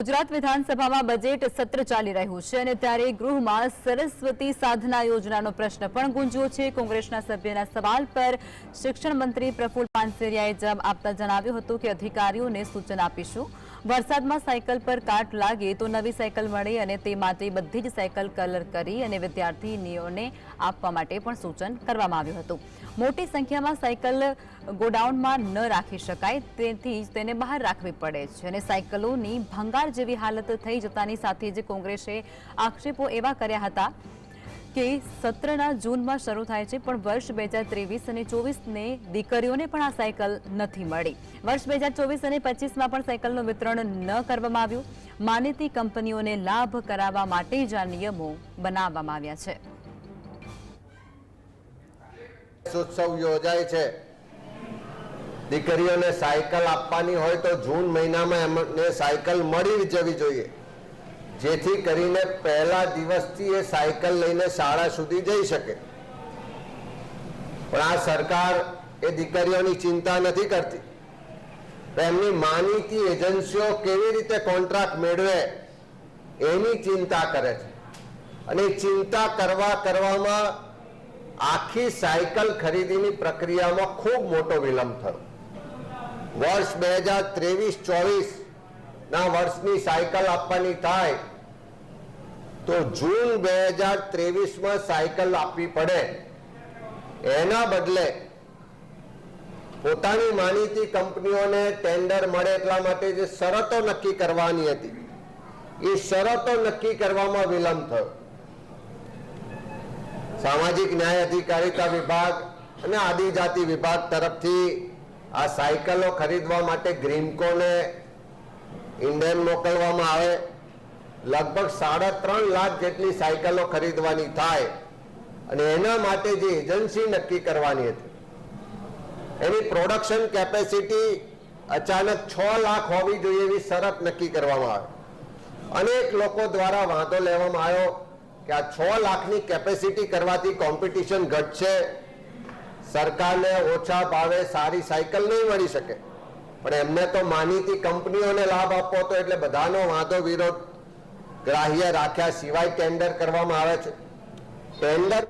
ગુજરાત વિધાનસભામાં બજેટ સત્ર ચાલી રહ્યું છે અને ત્યારે ગૃહમાં સરસ્વતી સાધના યોજનાનો પ્રશ્ન પણ ગુંજ્યો છે। કોંગ્રેસના સભ્યના સવાલ પર શિક્ષણ મંત્રી પ્રફુલ્લ પાનસેરિયાએ જવાબ આપતા જણાવ્યું હતું કે અધિકારીઓને સૂચન આપીશું, વરસાદમાં સાયકલ પર કાટ લાગે તો નવી સાયકલ મળે અને તે માટે બધી જ સાયકલ કલર કરી અને વિદ્યાર્થીનીઓને આપવા માટે પણ સૂચન કરવામાં આવ્યું હતું। મોટી સંખ્યામાં સાયકલ ગોડાઉનમાં ન રાખી શકાય, તેથી તેને બહાર રાખવી પડે છે અને સાયકલોની ભંગાર જેવી હાલત થઈ જતાની સાથે જ કોંગ્રેસે આક્ષેપો એવા કર્યા હતા કે સત્રના જૂનમાં શરૂ થાય છે પણ વર્ષ 2023 અને 24ને દીકરીઓને પણ આ સાયકલ નથી મળી। વર્ષ 2024 અને 25માં પણ સાયકલનું વિતરણ ન કરવામાં આવ્યું। માનીતી કંપનીઓને લાભ કરાવવા માટે જ આ નિયમો બનાવવામાં આવ્યા છે। ઉત્સવ યોજાય છે, દીકરીઓને સાયકલ આપવાની હોય તો જૂન મહિનામાં એમને સાયકલ મળી જવી જોઈએ, જેથી કરીને પહેલા દિવસથી એ સાયકલ લઈને શાળા સુધી જઈ શકે। પણ આ સરકાર એ દીકરીઓની ચિંતા નથી કરતી, એમની માનીતી એજન્સીઓ કેવી રીતે કોન્ટ્રાક્ટ મેળવે એની ચિંતા કરે છે અને ચિંતા કરવામાં આખી સાયકલ ખરીદીની પ્રક્રિયામાં ખૂબ મોટો વિલંબ થયો। વર્ષ 2023-24 ના વર્ષની સાયકલ આપવાની થાય તો જૂન 2023માં સાયકલ આપવી પડે, એના બદલે પોતાની માનીતી કંપનીઓને ટેન્ડર મળે એટલા માટે જે શરતો નક્કી કરવાની હતી એ શરતો નક્કી કરવામાં વિલંબ થયો। સામાજિક ન્યાય અધિકારીતા વિભાગ અને આદિજાતિ વિભાગ તરફથી આ સાયકલો ખરીદવા માટે ગ્રીમકોને ઇન્ડિયન મોકલવામાં આવે। લગભગ 3.5 લાખ જેટલી સાયકલો ખરીદવાની થાય અને એના માટે જે એજન્સી નક્કી કરવાની હતી એની પ્રોડક્શન કેપેસિટી અચાનક 6 લાખ હોવી જોઈએ એવી શરત નક્કી કરવામાં આવે। અનેક લોકો દ્વારા વાંધો લેવામાં આવ્યો કે આ 6 લાખની કેપેસિટી કરવાથી કોમ્પિટિશન ઘટશે, સરકારને ઓછા ભાવે સારી સાયકલ નહીં મળી શકે, પણ એમને તો માનીતી કંપનીઓને લાભ આપવો હતો એટલે બધાનો વાંધો વિરોધ ગ્રાહ્ય રાખ્યા સિવાય ટેન્ડર કરવામાં આવે છે। ટેન્ડર